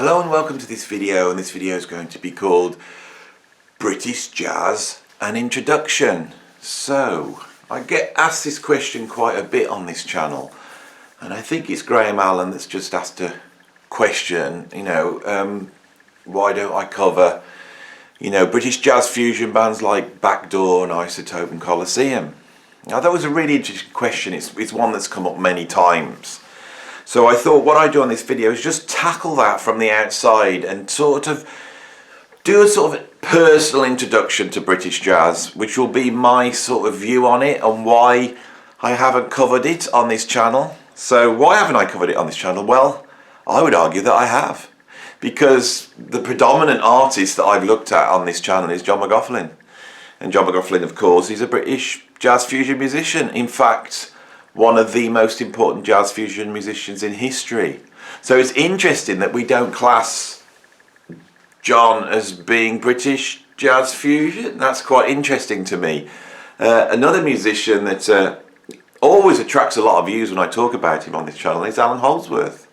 Hello and welcome to this video, and this video is going to be called British Jazz, an Introduction. So, I get asked this question quite a bit on this channel, and I think it's Graham Allen that's just asked a question, why don't I cover, British jazz fusion bands like Backdoor and Isotope and Colosseum? Now that was a really interesting question. It's one that's come up many times. So I thought what I'd do on this video is just tackle that from the outside and sort of do a sort of personal introduction to British jazz, which will be my sort of view on it and why I haven't covered it on this channel. So why haven't I covered it on this channel? Well, I would argue that I have, because the predominant artist that I've looked at on this channel is John McLaughlin. And John McLaughlin, of course, is a British jazz fusion musician. In fact, one of the most important jazz fusion musicians in history. So it's interesting that we don't class John as being British jazz fusion. That's quite interesting to me. Another musician that always attracts a lot of views when I talk about him on this channel is Alan Holdsworth,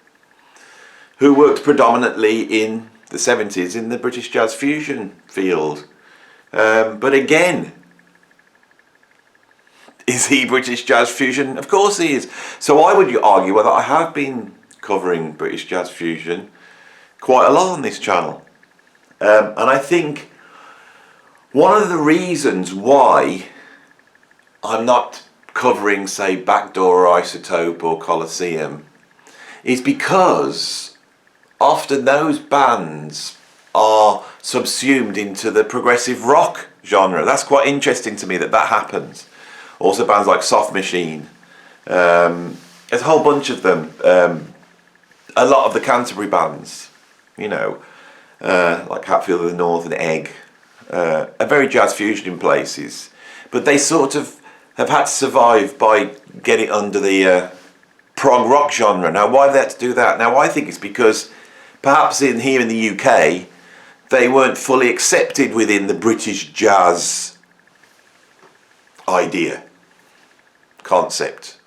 who worked predominantly in the 70s in the British jazz fusion field. But again, is he British jazz fusion? Of course he is. So I would argue that I have been covering British jazz fusion quite a lot on this channel. And I think one of the reasons why I'm not covering, say, Backdoor or Isotope or Colosseum is because often those bands are subsumed into the progressive rock genre. That's quite interesting to me that happens. Also bands like Soft Machine, there's a whole bunch of them, a lot of the Canterbury bands, like Hatfield of the North and Egg, are very jazz fusion in places, but they sort of have had to survive by getting under the prog rock genre. Now why they had to do that? Now I think it's because perhaps here in the UK they weren't fully accepted within the British jazz idea, concept.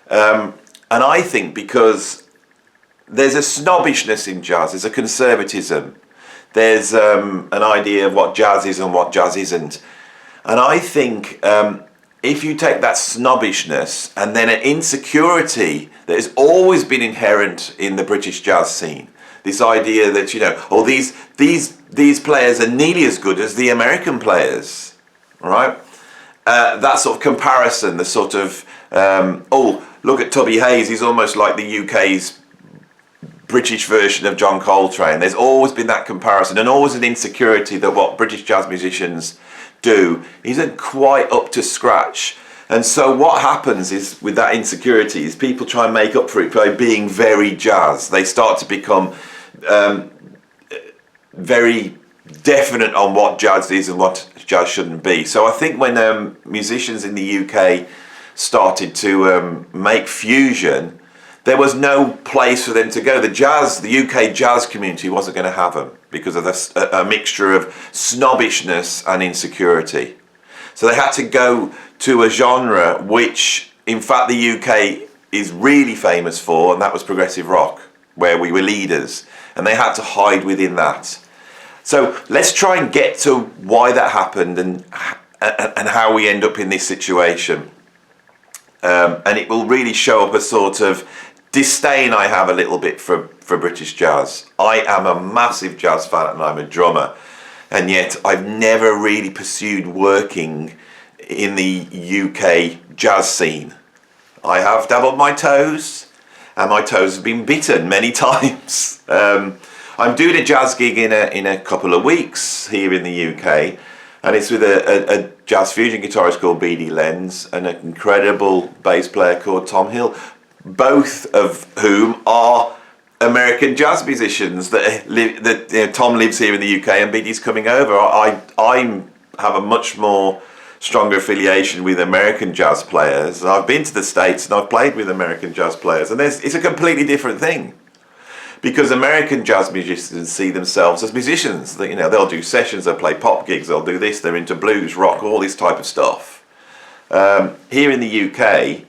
And I think because there's a snobbishness in jazz, there's a conservatism, there's an idea of what jazz is and what jazz isn't. And I think if you take that snobbishness and then an insecurity that has always been inherent in the British jazz scene, this idea that, these players are nearly as good as the American players, right? That sort of comparison, the sort of, look at Tubby Hayes, he's almost like the UK's British version of John Coltrane. There's always been that comparison and always an insecurity that what British jazz musicians do isn't quite up to scratch. And so what happens is, with that insecurity, is people try and make up for it by being very jazz. They start to become very definite on what jazz is and what jazz shouldn't be. So I think when musicians in the UK started to make fusion, there was no place for them to go. The UK jazz community wasn't going to have them because of a mixture of snobbishness and insecurity. So they had to go to a genre which, in fact, the UK is really famous for, and that was progressive rock, where we were leaders, and they had to hide within that. So let's try and get to why that happened and how we end up in this situation. And it will really show up a sort of disdain I have a little bit for British jazz. I am a massive jazz fan and I'm a drummer, and yet I've never really pursued working in the UK jazz scene. I have dabbled my toes, and my toes have been bitten many times. I'm doing a jazz gig in a couple of weeks here in the UK, and it's with a jazz fusion guitarist called B.D. Lenz and an incredible bass player called Tom Hill, both of whom are American jazz musicians Tom lives here in the UK and B.D.'s coming over. I have a much more stronger affiliation with American jazz players. I've been to the States and I've played with American jazz players, and it's a completely different thing. Because American jazz musicians see themselves as musicians. They'll do sessions, they'll play pop gigs, they'll do this, they're into blues, rock, all this type of stuff. Here in the UK,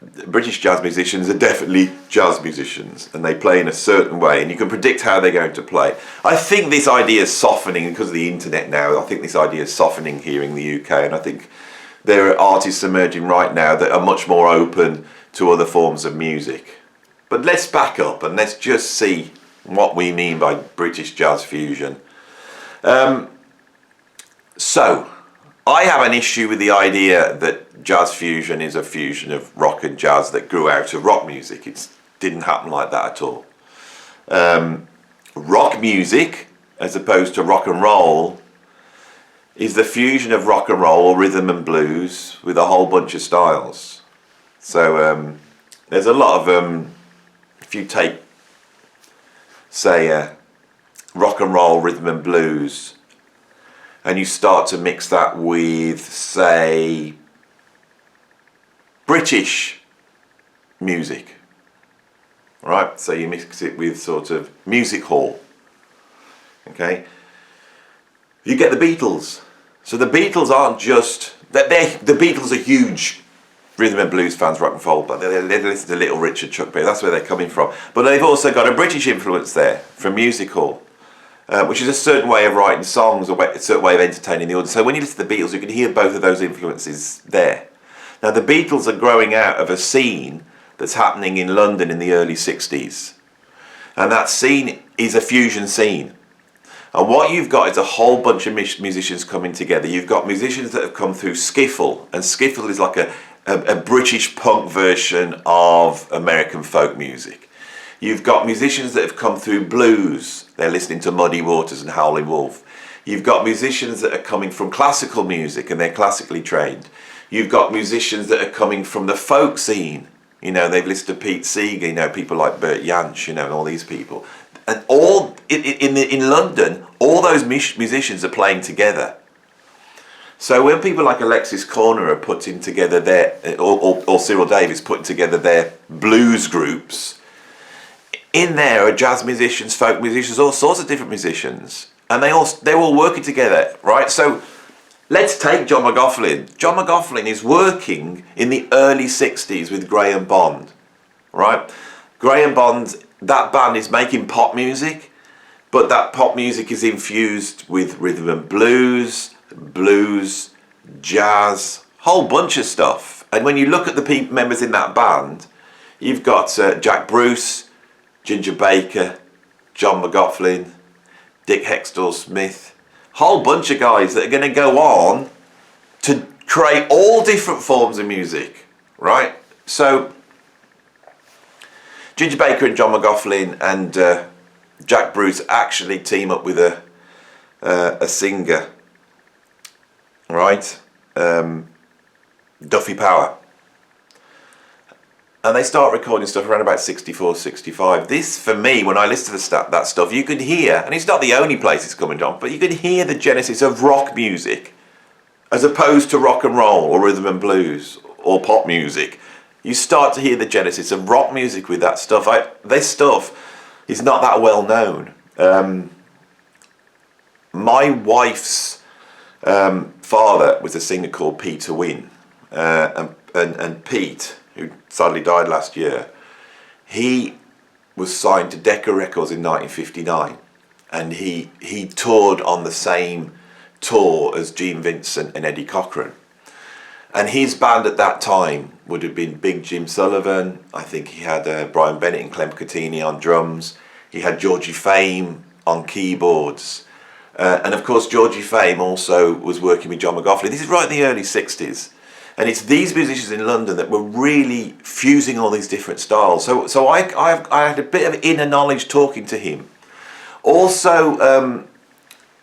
British jazz musicians are definitely jazz musicians, and they play in a certain way, and you can predict how they're going to play. I think this idea is softening because of the internet now. I think this idea is softening here in the UK, and I think there are artists emerging right now that are much more open to other forms of music. But let's back up and let's just see what we mean by British jazz fusion. So, I have an issue with the idea that jazz fusion is a fusion of rock and jazz that grew out of rock music. It didn't happen like that at all. Rock music, as opposed to rock and roll, is the fusion of rock and roll or rhythm and blues with a whole bunch of styles. So there's a lot of, if you take, say, rock and roll, rhythm and blues, and you start to mix that with, say, British music, right? So you mix it with sort of music hall, okay? You get the Beatles. So the Beatles aren't just, the Beatles are huge rhythm and blues fans, rock and roll, but they listen to Little Richard, Chuck Berry, that's where they're coming from. But they've also got a British influence there from music hall. Which is a certain way of writing songs, or a certain way of entertaining the audience. So when you listen to the Beatles, you can hear both of those influences there. Now the Beatles are growing out of a scene that's happening in London in the early 60s. And that scene is a fusion scene. And what you've got is a whole bunch of musicians coming together. You've got musicians that have come through skiffle, and skiffle is like a British punk version of American folk music. You've got musicians that have come through blues. They're listening to Muddy Waters and Howlin' Wolf. You've got musicians that are coming from classical music and they're classically trained. You've got musicians that are coming from the folk scene. You know, they've listened to Pete Seeger, you know, people like Bert Jansch, you know, and all these people. And all in London, all those musicians are playing together. So when people like Alexis Corner are putting together or Cyril Davis putting together their blues groups, in there are jazz musicians, folk musicians, all sorts of different musicians, and they're all working together, right? So let's take John McLaughlin. John McLaughlin is working in the early 60s with Graham Bond, right? Graham Bond, that band is making pop music, but that pop music is infused with rhythm and blues, jazz, whole bunch of stuff. And when you look at the members in that band, you've got Jack Bruce, Ginger Baker, John McLaughlin, Dick Hextall-Smith, whole bunch of guys that are going to go on to create all different forms of music, right? So Ginger Baker and John McLaughlin and Jack Bruce actually team up with a singer, right? Duffy Power. And they start recording stuff around about 64, 65. This, for me, when I listen to that stuff, you can hear, and it's not the only place it's coming from, but you can hear the genesis of rock music, as opposed to rock and roll, or rhythm and blues, or pop music. You start to hear the genesis of rock music with that stuff. This stuff is not that well known. My wife's father was a singer called Peter Wynne, and Pete, who sadly died last year, he was signed to Decca Records in 1959, and he toured on the same tour as Gene Vincent and Eddie Cochran. And his band at that time would have been Big Jim Sullivan. I think he had Brian Bennett and Clem Catini on drums. He had Georgie Fame on keyboards. And of course Georgie Fame also was working with John McLaughlin. This is right in the early 60s. And it's these musicians in London that were really fusing all these different styles. So I had a bit of inner knowledge talking to him. Also,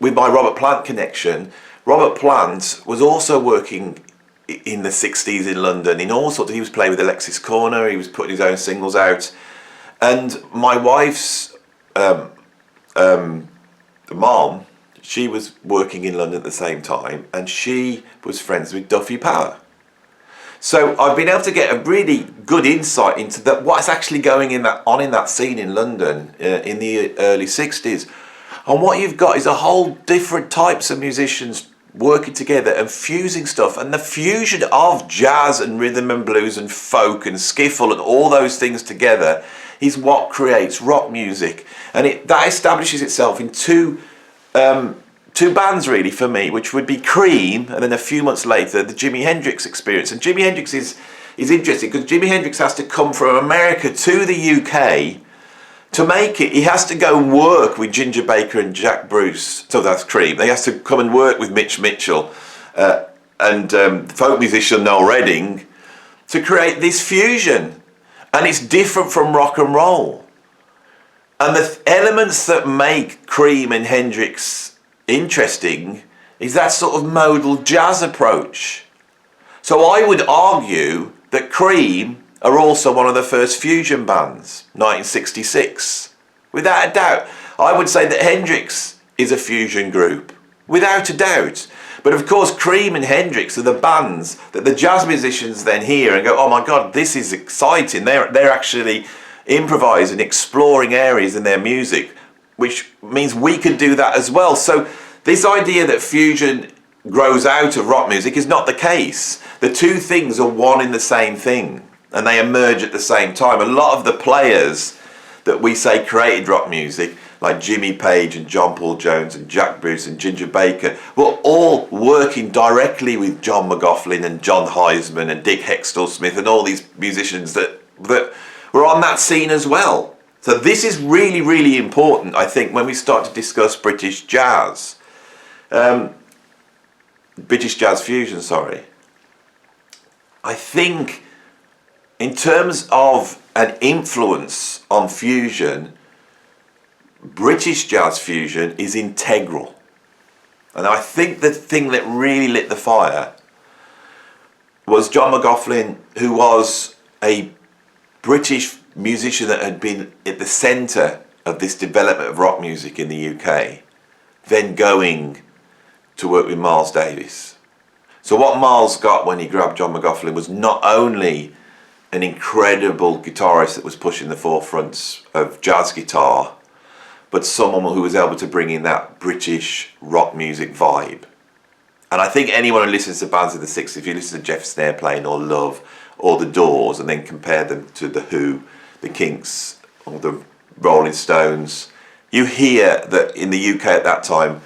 with my Robert Plant connection, Robert Plant was also working in the 60s in London in all sorts. He was playing with Alexis Corner, he was putting his own singles out. And my wife's mom, she was working in London at the same time, and she was friends with Duffy Power. So I've been able to get a really good insight into what's actually going on in that scene in London in the early 60s. And what you've got is a whole different types of musicians working together and fusing stuff. And the fusion of jazz and rhythm and blues and folk and skiffle and all those things together is what creates rock music. And that establishes itself in two bands really for me, which would be Cream, and then a few months later the Jimi Hendrix experience. And Jimi Hendrix is interesting because Jimi Hendrix has to come from America to the UK to make it. He has to go work with Ginger Baker and Jack Bruce. So that's Cream. He has to come and work with Mitch Mitchell and folk musician Noel Redding to create this fusion. And it's different from rock and roll. And the elements that make Cream and Hendrix interesting is that sort of modal jazz approach. So I would argue that Cream are also one of the first fusion bands, 1966. Without a doubt. I would say that Hendrix is a fusion group, without a doubt. But of course, Cream and Hendrix are the bands that the jazz musicians then hear and go, oh my God, this is exciting. They're actually improvising, exploring areas in their music, which means we could do that as well. So this idea that fusion grows out of rock music is not the case. The two things are one in the same thing, and they emerge at the same time. A lot of the players that we say created rock music, like Jimmy Page and John Paul Jones and Jack Bruce and Ginger Baker, were all working directly with John McLaughlin and John Heisman and Dick Hextall Smith and all these musicians that were on that scene as well. So this is really, really important, I think, when we start to discuss British jazz. British jazz fusion, sorry. I think in terms of an influence on fusion, British jazz fusion is integral. And I think the thing that really lit the fire was John McLaughlin, who was a British musician that had been at the centre of this development of rock music in the UK, then going to work with Miles Davis. So what Miles got when he grabbed John McLaughlin was not only an incredible guitarist that was pushing the forefronts of jazz guitar, but someone who was able to bring in that British rock music vibe. And I think anyone who listens to bands in the 60s, if you listen to Jeff Snare playing or Love or The Doors and then compare them to The Who, The Kinks or the Rolling Stones, you hear that in the UK at that time,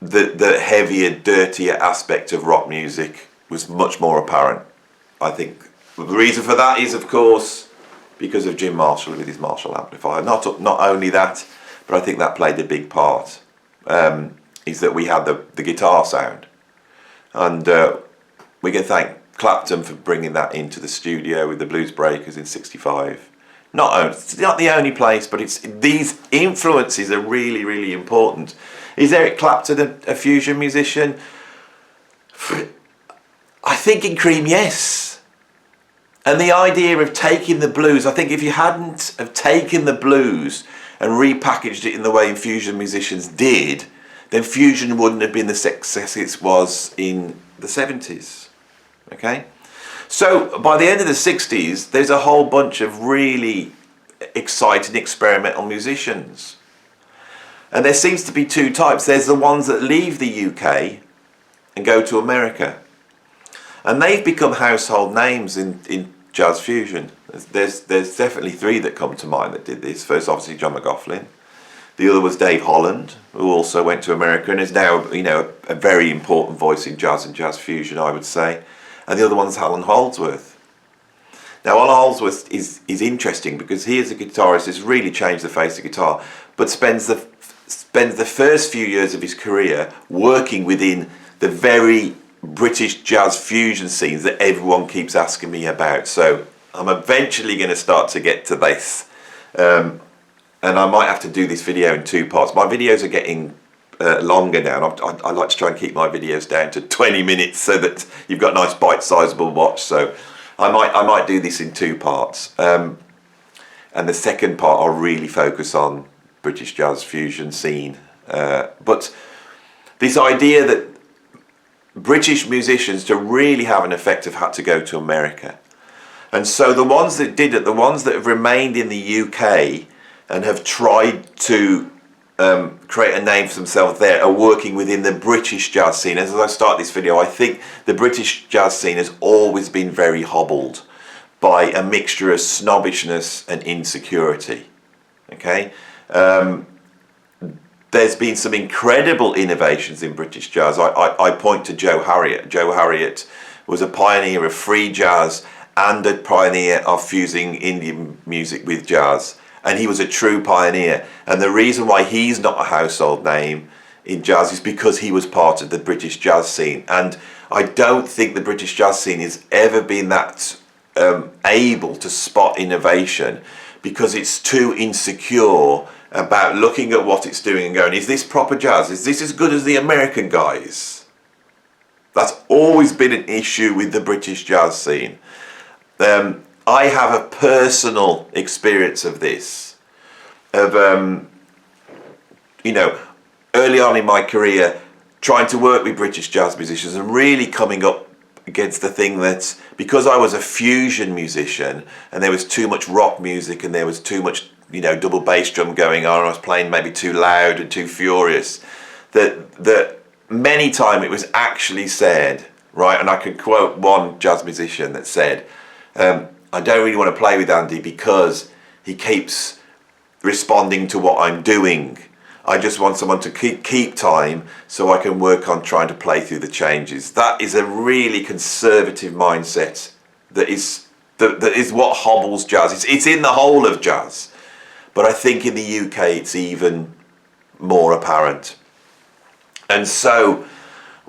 the heavier, dirtier aspect of rock music was much more apparent. I think the reason for that is, of course, because of Jim Marshall with his Marshall amplifier. Not only that, but I think that played a big part, is that we had the guitar sound. And we can thank Clapton for bringing that into the studio with the Blues Breakers in '65. It's not the only place, but these influences are really, really important. Is Eric Clapton a fusion musician? I think in Cream, yes. And the idea of taking the blues, I think if you hadn't have taken the blues and repackaged it in the way fusion musicians did, then fusion wouldn't have been the success it was in the 70s. Okay? So by the end of the 60s, there's a whole bunch of really exciting experimental musicians. And there seems to be two types. There's the ones that leave the UK and go to America. And they've become household names in jazz fusion. There's definitely three that come to mind that did this. First, obviously, John McLaughlin. The other was Dave Holland, who also went to America and is now, a very important voice in jazz and jazz fusion, I would say. And the other one's Alan Holdsworth. Now, Alan Holdsworth is interesting because he is a guitarist who's really changed the face of guitar, but spends the first few years of his career working within the very British jazz fusion scenes that everyone keeps asking me about. So I'm eventually going to start to get to this. And I might have to do this video in two parts. My videos are getting longer now, and I like to try and keep my videos down to 20 minutes so that you've got a nice bite-sizable watch. So I might do this in two parts. And the second part I'll really focus on British jazz fusion scene. But this idea that British musicians, to really have an effect, have had to go to America. And so the ones that did it, the ones that have remained in the UK and have tried to create a name for themselves there are working within the British jazz scene. As I start this video, I think the British jazz scene has always been very hobbled by a mixture of snobbishness and insecurity. Okay, there's been some incredible innovations in British jazz. I point to Joe Harriott. Joe Harriott was a pioneer of free jazz and a pioneer of fusing Indian music with jazz. And he was a true pioneer. And the reason why he's not a household name in jazz is because he was part of the British jazz scene. And I don't think the British jazz scene has ever been that able to spot innovation, because it's too insecure about looking at what it's doing and going, is this proper jazz? Is this as good as the American guys? That's always been an issue with the British jazz scene. I have a personal experience of this, of early on in my career, trying to work with British jazz musicians and really coming up against the thing that, because I was a fusion musician and there was too much rock music and there was too much, double bass drum going on, I was playing maybe too loud and too furious, that many times it was actually said, right, and I could quote one jazz musician that said, I don't really want to play with Andy because he keeps responding to what I'm doing. I just want someone to keep time so I can work on trying to play through the changes. That is a really conservative mindset that is what hobbles jazz. It's in the whole of jazz. But I think in the UK it's even more apparent. And so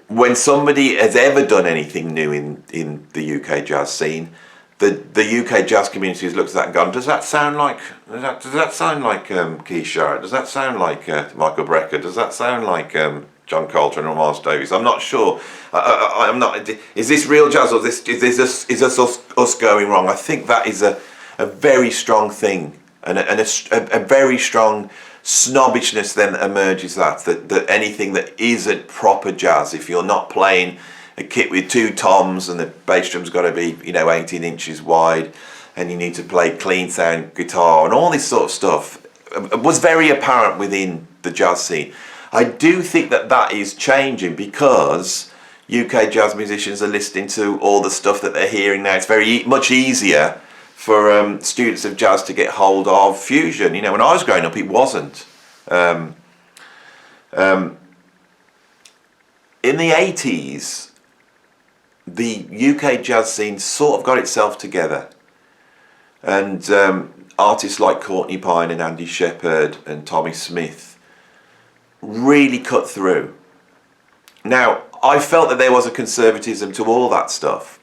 when somebody has ever done anything new in the UK jazz scene, the UK jazz community has looked at that and gone, does that sound like Keith Jarrett? Does that sound like Michael Brecker? Does that sound like John Coltrane or Miles Davis? I'm not sure. I'm not. Is this real jazz, or is this us going wrong? I think that is a very strong thing, and a very strong snobbishness then emerges that anything that isn't proper jazz, if you're not playing a kit with two toms and the bass drum's got to be 18 inches wide, and you need to play clean sound guitar and all this sort of stuff, was very apparent within the jazz scene. I do think that is changing because UK jazz musicians are listening to all the stuff that they're hearing now. It's much easier for students of jazz to get hold of fusion. When I was growing up, it wasn't. In the 80s, the UK jazz scene sort of got itself together, and artists like Courtney Pine and Andy Shepherd and Tommy Smith really cut through. Now, I felt that there was a conservatism to all that stuff,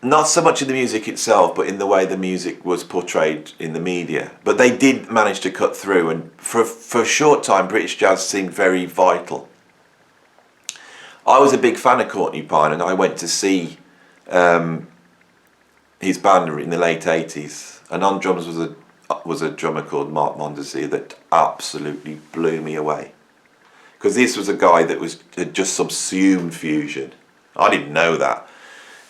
not so much in the music itself, but in the way the music was portrayed in the media. But they did manage to cut through, and for a short time British jazz seemed very vital. I was a big fan of Courtney Pine, and I went to see his band in the late 80s. And on drums was a drummer called Mark Mondesir that absolutely blew me away. Because this was a guy that had just subsumed fusion. I didn't know that.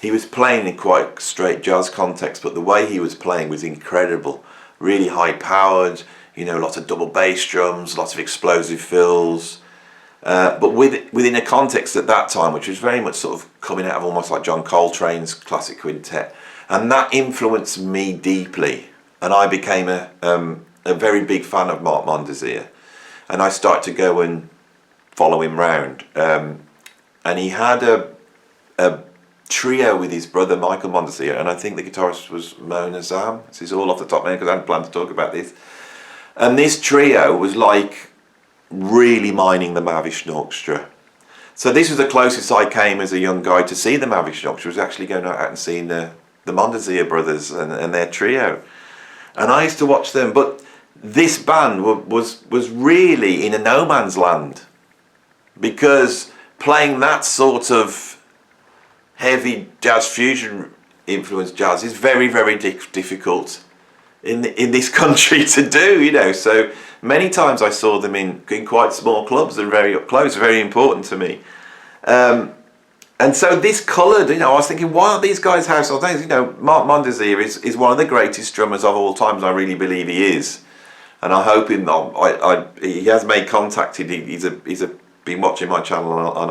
He was playing in quite straight jazz context, but the way he was playing was incredible. Really high powered, lots of double bass drums, lots of explosive fills. But within a context at that time, which was very much sort of coming out of almost like John Coltrane's classic quintet, and that influenced me deeply, and I became a very big fan of Mark Mondesir, and I started to go and follow him round, and he had a trio with his brother Michael Mondesir, and I think the guitarist was Mo Nazam. This is all off the top of my head because I hadn't planned to talk about this, and this trio was like really mining the Mahavishnu Orchestra. So this was the closest I came as a young guy to see the Mahavishnu Orchestra, was actually going out and seeing the Mondesir brothers and their trio. And I used to watch them, but this band was really in a no man's land, because playing that sort of heavy jazz fusion influenced jazz is very, very difficult in this country to do, so many times I saw them in quite small clubs and very up close, very important to me. And so this coloured, I was thinking, why aren't these guys household names? Mark Mondesir is one of the greatest drummers of all time, and I really believe he is. and I hope he has made contact. He's been watching my channel, and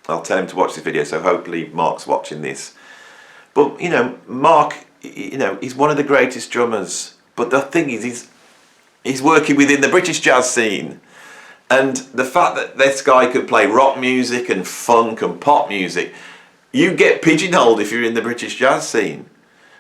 I'll tell him to watch this video. So hopefully Mark's watching this. But you know, Mark, you know, he's one of the greatest drummers. But the thing is, he's working within the British jazz scene. And the fact that this guy could play rock music and funk and pop music, you get pigeonholed if you're in the British jazz scene.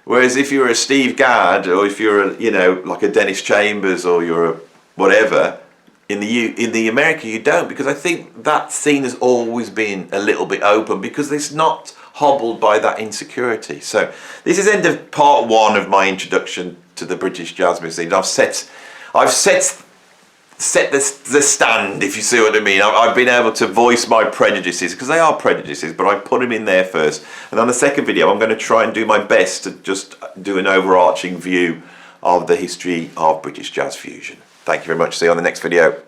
Whereas if you're a Steve Gadd, or if you're a, you know, like a Dennis Chambers, or you're a whatever, in the America you don't, because I think that scene has always been a little bit open because it's not hobbled by that insecurity. So this is end of part 1 of my introduction to the British jazz music scene. I've set the stand, if you see what I mean. I've been able to voice my prejudices, because they are prejudices, but I put them in there first. And on the second video, I'm going to try and do my best to just do an overarching view of the history of British jazz fusion. Thank you very much. See you on the next video.